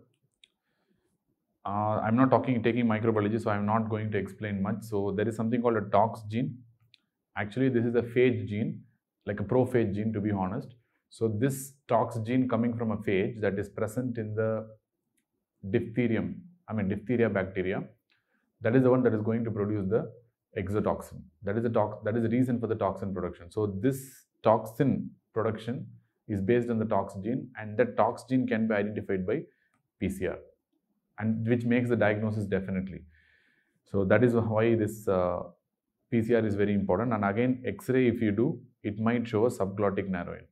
Speaker 1: I'm not taking microbiology, so I'm not going to explain much. So there is something called a tox gene. Actually, this is a phage gene, like a prophage gene, to be honest. So this tox gene coming from a phage that is present in the diphtheria bacteria, that is the one that is going to produce the exotoxin. That is the reason for the toxin production. So this toxin production is based on the tox gene, and that tox gene can be identified by PCR, and which makes the diagnosis definitely. So that is why this PCR is very important. And again, X-ray, if you do, it might show a subglottic narrowing,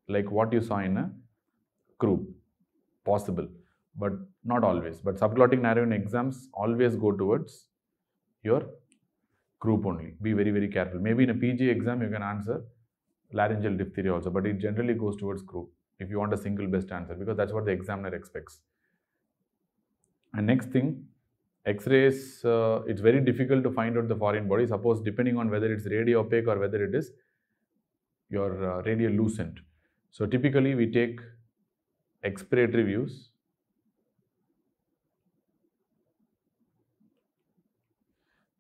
Speaker 1: like what you saw in a croup. Possible, but not always. But subglottic narrowing exams always go towards your croup only. Be very, very careful. Maybe in a PG exam you can answer laryngeal diphtheria also, but it generally goes towards croup if you want a single best answer, because that's what the examiner expects. And next thing, X-rays, it's very difficult to find out the foreign body. Suppose depending on whether it's radiopaque or whether it is your radiolucent. So typically we take expiratory views.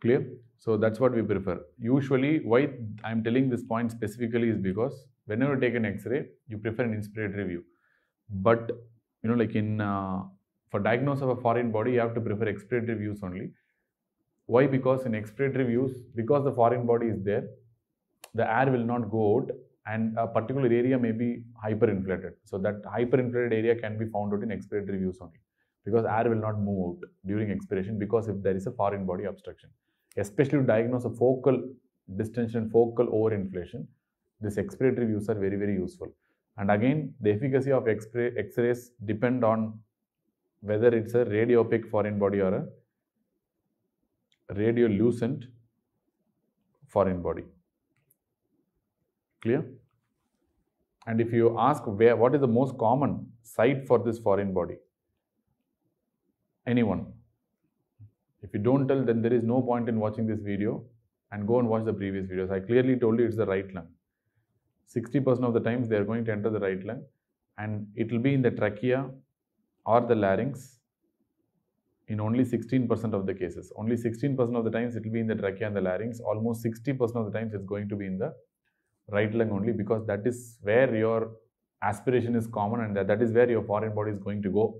Speaker 1: Clear? So that's what we prefer. Usually, why I'm telling this point specifically is because whenever you take an X-ray, you prefer an inspiratory view. But like in for diagnosis of a foreign body, you have to prefer expiratory views only. Why? Because in expiratory views, because the foreign body is there, the air will not go out, and a particular area may be hyperinflated. So that hyperinflated area can be found out in expiratory views only, because air will not move out during expiration, because if there is a foreign body obstruction. Especially to diagnose a focal distension, focal overinflation, these expiratory views are very, very useful. And again, the efficacy of X-rays depend on whether it's a radiopaque foreign body or a radiolucent foreign body. Clear? And if you ask what is the most common site for this foreign body? Anyone? If you don't tell, then there is no point in watching this video, and go and watch the previous videos. I clearly told you it's the right lung. 60% of the times they are going to enter the right lung, and it will be in the trachea or the larynx in only 16% of the cases. Only 16% of the times it will be in the trachea and the larynx. Almost 60% of the times it's going to be in the right lung only, because that is where your aspiration is common and that is where your foreign body is going to go.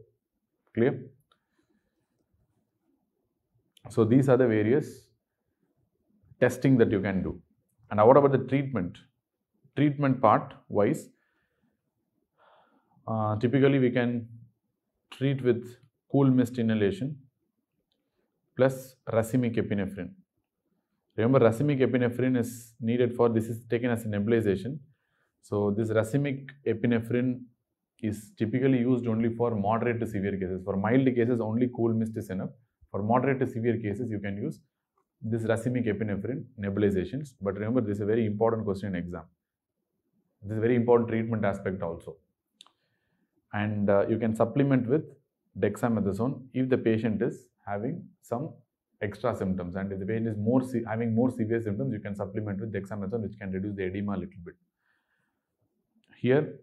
Speaker 1: Clear? So these are the various testing that you can do. And what about the treatment? Treatment part wise, typically we can treat with cool mist inhalation plus racemic epinephrine. Remember, racemic epinephrine is needed for, this is taken as a nebulization. So this racemic epinephrine is typically used only for moderate to severe cases. For mild cases, only cool mist is enough. For moderate to severe cases, you can use this racemic epinephrine nebulizations. But remember, this is a very important question in exam. This is a very important treatment aspect also. And you can supplement with dexamethasone if the patient is having some extra symptoms. And if the patient is having more severe symptoms, you can supplement with dexamethasone, which can reduce the edema a little bit. Here,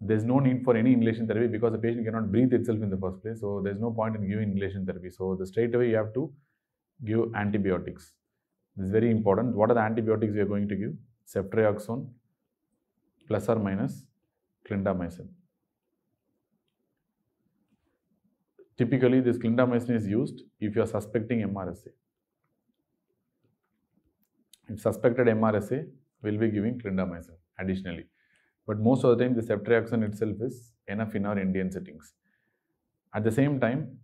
Speaker 1: there's no need for any inhalation therapy because the patient cannot breathe itself in the first place. So there's no point in giving inhalation therapy. So straight away you have to give antibiotics. This is very important. What are the antibiotics we are going to give? Ceftriaxone plus or minus clindamycin. Typically, this clindamycin is used if you are suspecting MRSA. If suspected MRSA, we'll be giving clindamycin additionally. But most of the time, the ceftriaxone itself is enough in our Indian settings. At the same time,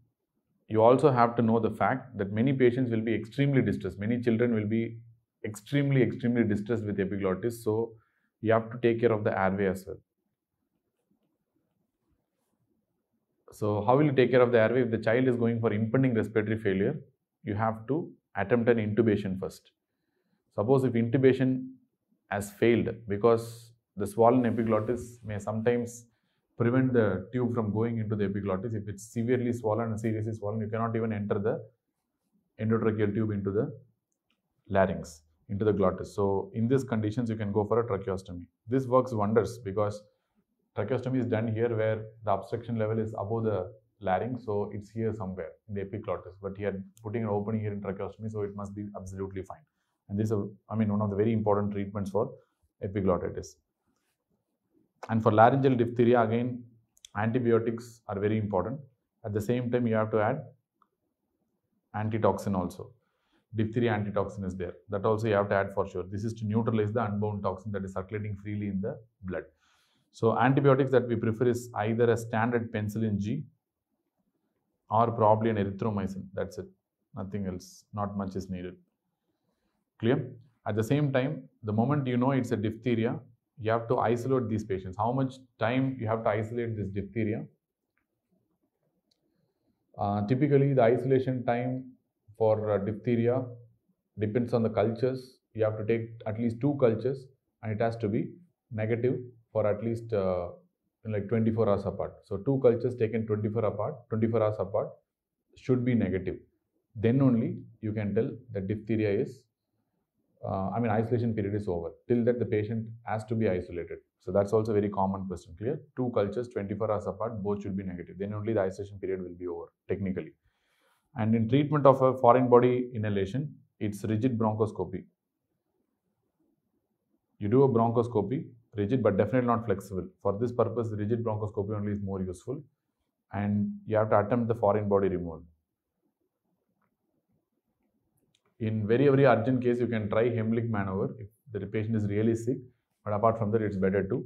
Speaker 1: you also have to know the fact that many patients will be extremely distressed. Many children will be extremely distressed with epiglottis. So you have to take care of the airway as well. So how will you take care of the airway? If the child is going for impending respiratory failure, you have to attempt an intubation first. Suppose if intubation has failed, because the swollen epiglottis may sometimes prevent the tube from going into the epiglottis. If it's severely swollen and seriously swollen, you cannot even enter the endotracheal tube into the larynx, into the glottis. So in these conditions, you can go for a tracheostomy. This works wonders because tracheostomy is done here where the obstruction level is above the larynx, so it's here somewhere in the epiglottis. But here, putting an opening here in tracheostomy, so it must be absolutely fine. And this is, one of the very important treatments for epiglottitis. And for laryngeal diphtheria, again, antibiotics are very important. At the same time, you have to add antitoxin also. Diphtheria antitoxin is there. That also you have to add for sure. This is to neutralize the unbound toxin that is circulating freely in the blood. So antibiotics that we prefer is either a standard penicillin G or probably an erythromycin. That's it. Nothing else. Not much is needed. Clear? At the same time, the moment you know it's a diphtheria, you have to isolate these patients. How much time you have to isolate this diphtheria? Typically, the isolation time for diphtheria depends on the cultures. You have to take at least 2 cultures and it has to be negative for at least 24 hours apart. So 2 cultures taken 24 hours apart should be negative. Then only you can tell that diphtheria is isolation period is over. Till that, the patient has to be isolated. So that's also a very common question. Clear? 2 cultures, 24 hours apart, both should be negative. Then only the isolation period will be over, technically. And in treatment of a foreign body inhalation, it's rigid bronchoscopy. You do a bronchoscopy, rigid, but definitely not flexible. For this purpose, rigid bronchoscopy only is more useful. And you have to attempt the foreign body removal. In very urgent case, you can try Heimlich maneuver if the patient is really sick. But apart from that, it's better to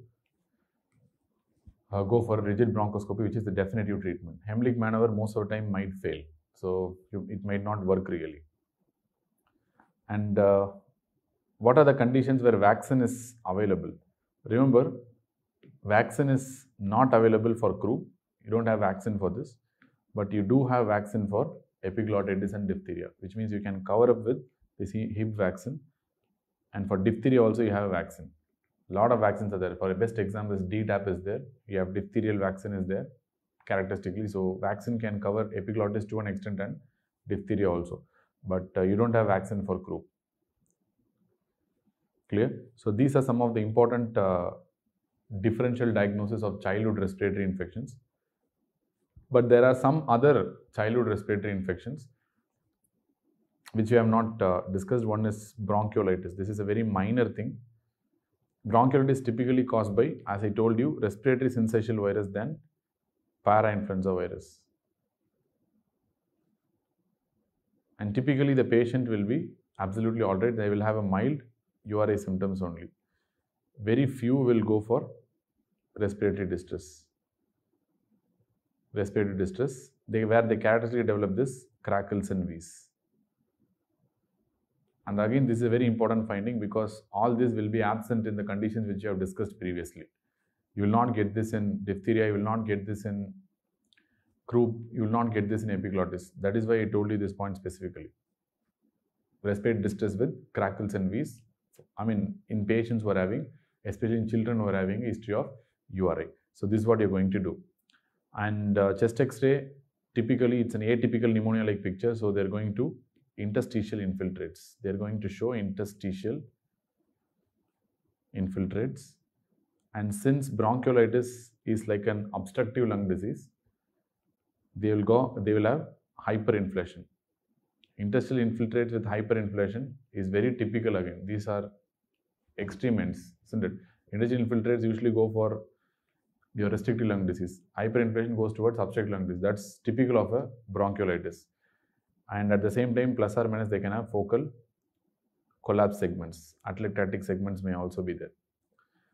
Speaker 1: go for rigid bronchoscopy, which is the definitive treatment. Heimlich maneuver most of the time might fail. So it might not work really. And what are the conditions where vaccine is available? Remember, vaccine is not available for croup. You don't have vaccine for this. But you do have vaccine for epiglottitis and diphtheria, which means you can cover up with this Hib vaccine. And for diphtheria also you have a vaccine. A lot of vaccines are there. For a best example is DTaP is there. You have diphtherial vaccine is there characteristically. So vaccine can cover epiglottis to an extent and diphtheria also. But you don't have vaccine for croup. Clear? So these are some of the important differential diagnosis of childhood respiratory infections. But there are some other childhood respiratory infections which we have not discussed. One is bronchiolitis. This is a very minor thing. Bronchiolitis is typically caused by, as I told you, respiratory syncytial virus than parainfluenza virus. And typically the patient will be absolutely alright. They will have a mild URI symptoms only. Very few will go for respiratory distress. Where they characteristically develop this crackles and wheeze. And again, this is a very important finding because all this will be absent in the conditions which you have discussed previously. You will not get this in diphtheria, you will not get this in croup, you will not get this in epiglottis. That is why I told you this point specifically. Respiratory distress with crackles and wheeze. I mean, in patients who are having, especially in children who are having a history of URI. So this is what you're going to do. And chest X-ray, typically it's an atypical pneumonia-like picture. So they're going to interstitial infiltrates. They're going to show interstitial infiltrates. And since bronchiolitis is like an obstructive lung disease, they will have hyperinflation. Interstitial infiltrates with hyperinflation is very typical again. These are extreme ends, isn't it? Interstitial infiltrates usually go for your restrictive lung disease. Hyperinflation goes towards obstructive lung disease. That's typical of a bronchiolitis. And at the same time, plus or minus, they can have focal collapse segments. Atelectatic segments may also be there.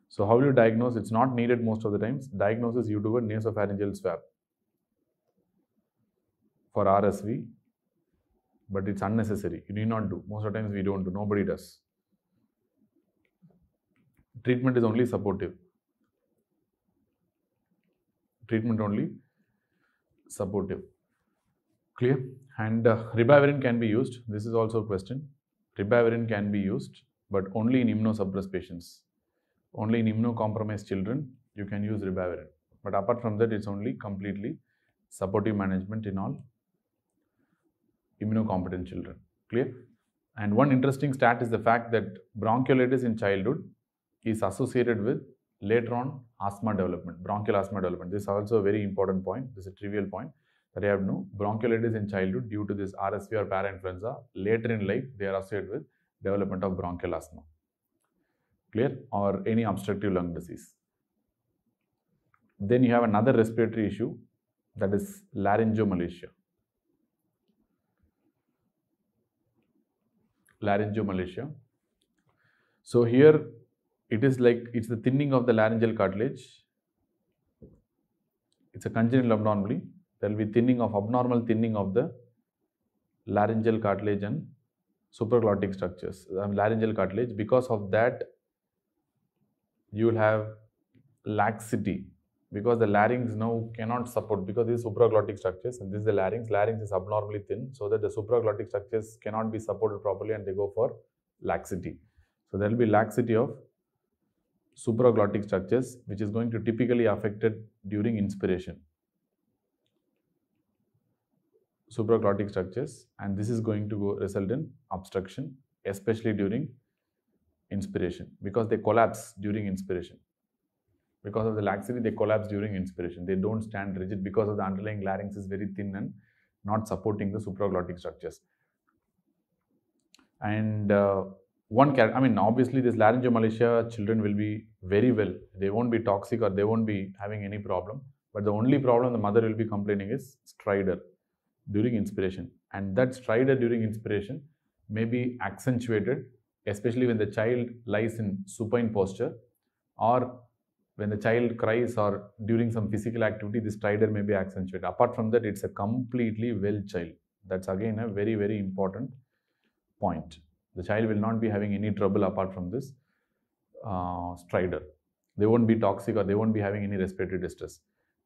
Speaker 1: So how will you diagnose? It's not needed most of the times. Diagnosis, you do a nasopharyngeal swab for RSV, but it's unnecessary. You need not do. Most of the times we don't do. Nobody does. Treatment is only supportive. Treatment only supportive. Clear? And ribavirin can be used. This is also a question. Ribavirin can be used, but only in immunosuppressed patients. Only in immunocompromised children, you can use ribavirin. But apart from that, it's only completely supportive management in all immunocompetent children. Clear? And one interesting stat is the fact that bronchiolitis in childhood is associated with later on asthma development, bronchial asthma development. This is also a very important point. This is a trivial point that you have to know. Bronchiolitis in childhood due to this RSV or parainfluenza, later in life they are associated with development of bronchial asthma. Clear? Or any obstructive lung disease. Then you have another respiratory issue, that is laryngomalacia. Laryngomalacia. So here it is like, it's the thinning of the laryngeal cartilage. It's a congenital abnormality. There will be abnormal thinning of the laryngeal cartilage and supraglottic structures, laryngeal cartilage. Because of that, you will have laxity, because the larynx now cannot support, because these supraglottic structures, and this is the larynx. Larynx is abnormally thin, so that the supraglottic structures cannot be supported properly and they go for laxity. So there will be laxity of supraglottic structures, which is going to typically affected during inspiration. Supraglottic structures, and this is going to result in obstruction, especially during inspiration, because they collapse during inspiration. Because of the laxity, they collapse during inspiration. They don't stand rigid because of the underlying larynx is very thin and not supporting the supraglottic structures. And obviously this laryngomalacia children will be very well. They won't be toxic or they won't be having any problem. But the only problem the mother will be complaining is stridor during inspiration. And that stridor during inspiration may be accentuated, especially when the child lies in supine posture, or when the child cries, or during some physical activity, the stridor may be accentuated. Apart from that, it's a completely well child. That's again a very, very important point. The child will not be having any trouble apart from this stridor. They won't be toxic or they won't be having any respiratory distress.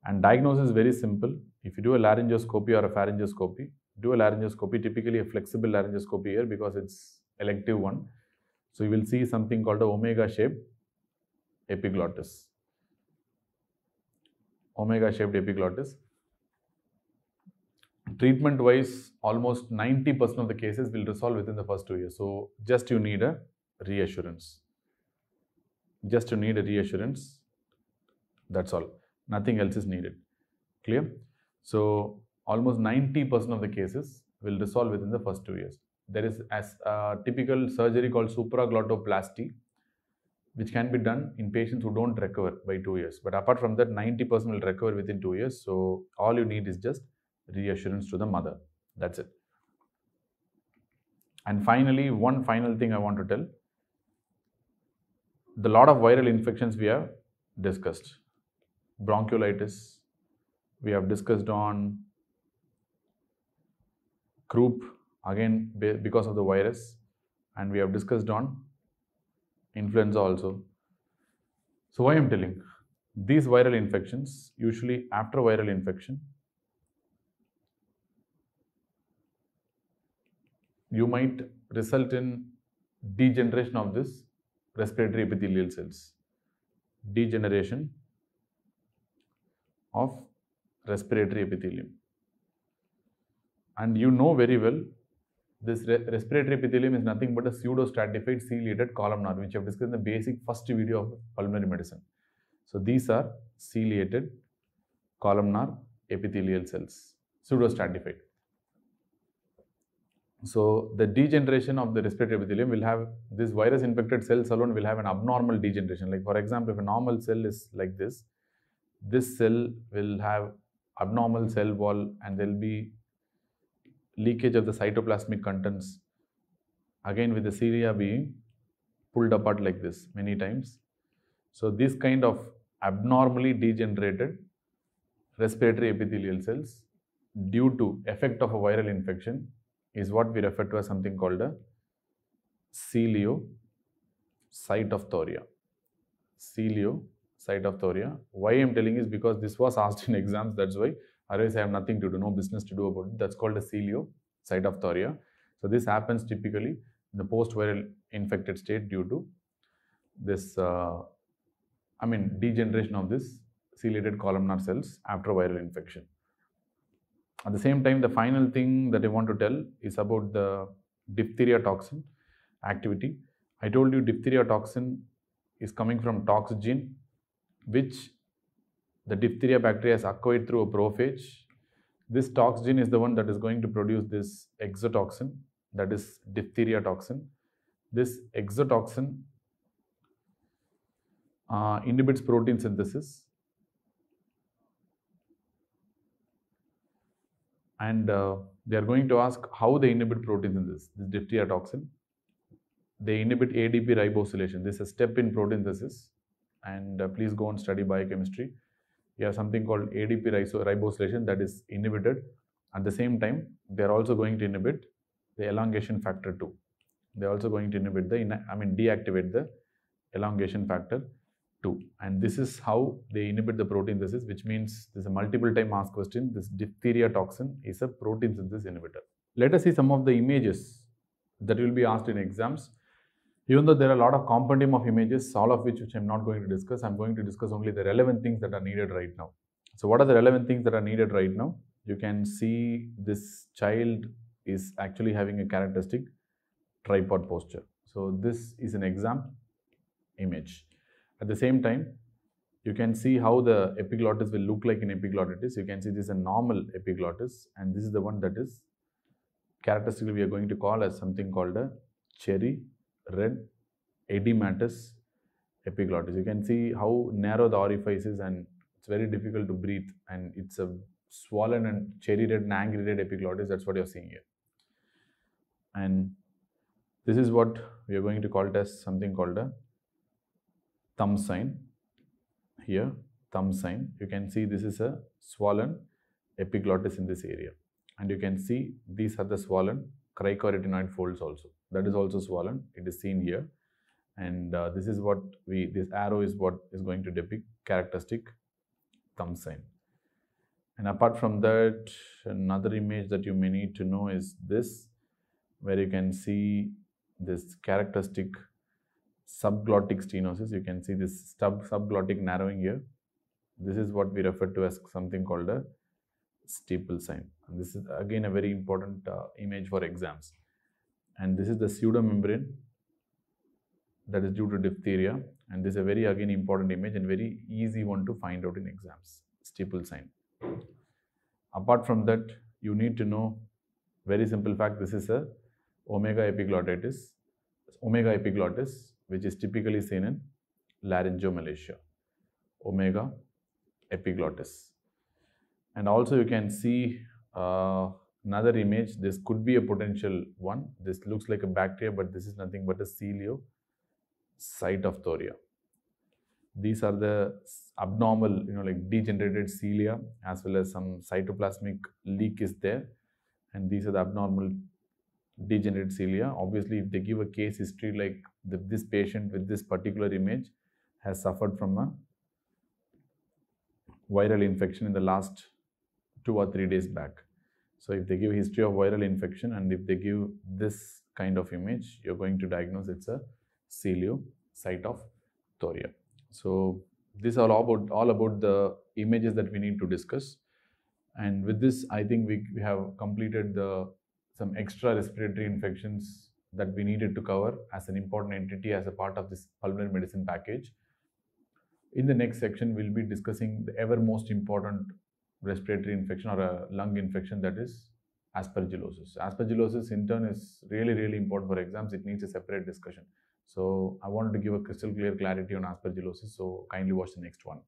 Speaker 1: And diagnosis is very simple. If you do a laryngoscopy or a pharyngoscopy, do a laryngoscopy, typically a flexible laryngoscopy here because it's elective one. So you will see something called a omega-shaped epiglottis. Omega-shaped epiglottis. Treatment-wise, almost 90% of the cases will resolve within the first 2 years. So just you need a reassurance. Just you need a reassurance. That's all. Nothing else is needed. Clear? So almost 90% of the cases will resolve within the first 2 years. There is a typical surgery called supraglottoplasty, which can be done in patients who don't recover by 2 years. But apart from that, 90% will recover within 2 years. So all you need is just reassurance to the mother. That's it. And finally, one final thing I want to tell. The lot of viral infections we have discussed. Bronchiolitis, we have discussed on croup, again because of the virus, and we have discussed on influenza also. So why I'm telling? These viral infections, usually after viral infection, you might result in degeneration of this respiratory epithelial cells. Degeneration of respiratory epithelium. And you know very well, this respiratory epithelium is nothing but a pseudostratified ciliated columnar, which I have discussed in the basic first video of pulmonary medicine. So these are ciliated columnar epithelial cells, pseudostratified. So the degeneration of the respiratory epithelium will have, this virus infected cells alone will have an abnormal degeneration. Like for example, if a normal cell is like this cell will have abnormal cell wall, and there will be leakage of the cytoplasmic contents, again with the cilia being pulled apart like this many times. So this kind of abnormally degenerated respiratory epithelial cells due to effect of a viral infection is what we refer to as something called a celiocytophthoria. Celiocytophthoria. Why I am telling is because this was asked in exams, that's why. Otherwise I have nothing to do, no business to do about it. That's called a celiocytophthoria. So this happens typically in the post-viral infected state due to this, degeneration of this ciliated columnar cells after viral infection. At the same time, the final thing that I want to tell is about the diphtheria toxin activity. I told you diphtheria toxin is coming from tox gene, which the diphtheria bacteria has acquired through a prophage. This tox gene is the one that is going to produce this exotoxin, that is diphtheria toxin. This exotoxin inhibits protein synthesis, and they are going to ask how they inhibit protein synthesis, this diphtheria toxin. They inhibit ADP ribosylation. This is a step in protein synthesis, and please go and study biochemistry. You have something called ADP ribosylation that is inhibited. At the same time, they are also going to inhibit the elongation factor 2. They are also going to inhibit deactivate the elongation factor 2. And this is how they inhibit the protein synthesis, which means this is a multiple time asked question. This diphtheria toxin is a protein synthesis inhibitor. Let us see some of the images that will be asked in exams. Even though there are a lot of compendium of images, all of which I'm not going to discuss, I'm going to discuss only the relevant things that are needed right now. So what are the relevant things that are needed right now? You can see this child is actually having a characteristic tripod posture. So this is an exam image. At the same time, you can see how the epiglottis will look like in epiglottitis. You can see this is a normal epiglottis, and this is the one that is characteristically we are going to call as something called a cherry red edematous epiglottis. You can see how narrow the orifice is, and it's very difficult to breathe, and it's a swollen and cherry red and angry red epiglottis. That's what you're seeing here. And this is what we are going to call it as something called a thumb sign. Here, thumb sign. You can see this is a swollen epiglottis in this area, and you can see these are the swollen cricoretinoid folds also. That is also swollen. It is seen here, and this is what this arrow is what is going to depict characteristic thumb sign. And apart from that, another image that you may need to know is this, where you can see this characteristic subglottic stenosis. You can see this subglottic narrowing here. This is what we refer to as something called a steeple sign. And this is again a very important image for exams. And this is the pseudomembrane that is due to diphtheria. And this is a very again important image and very easy one to find out in exams, steeple sign. Apart from that, you need to know very simple fact. This is a omega epiglottis, which is typically seen in laryngomalacia. Omega epiglottis. And also you can see another image. This could be a potential one. This looks like a bacteria, but this is nothing but a coeliocytophthoria. These are the abnormal, like degenerated cilia, as well as some cytoplasmic leak is there. And these are the abnormal degenerate cilia. Obviously, if they give a case history like this patient with this particular image has suffered from a viral infection in the last 2 or 3 days back. So if they give history of viral infection and if they give this kind of image, you're going to diagnose it's a coeliocytophthoria. So these are all about the images that we need to discuss. And with this, I think we have completed some extra respiratory infections that we needed to cover as an important entity as a part of this pulmonary medicine package. In the next section, we'll be discussing the ever most important respiratory infection or a lung infection, that is aspergillosis. Aspergillosis in turn is really, really important for exams. It needs a separate discussion. So I wanted to give a crystal clear clarity on aspergillosis. So kindly watch the next one.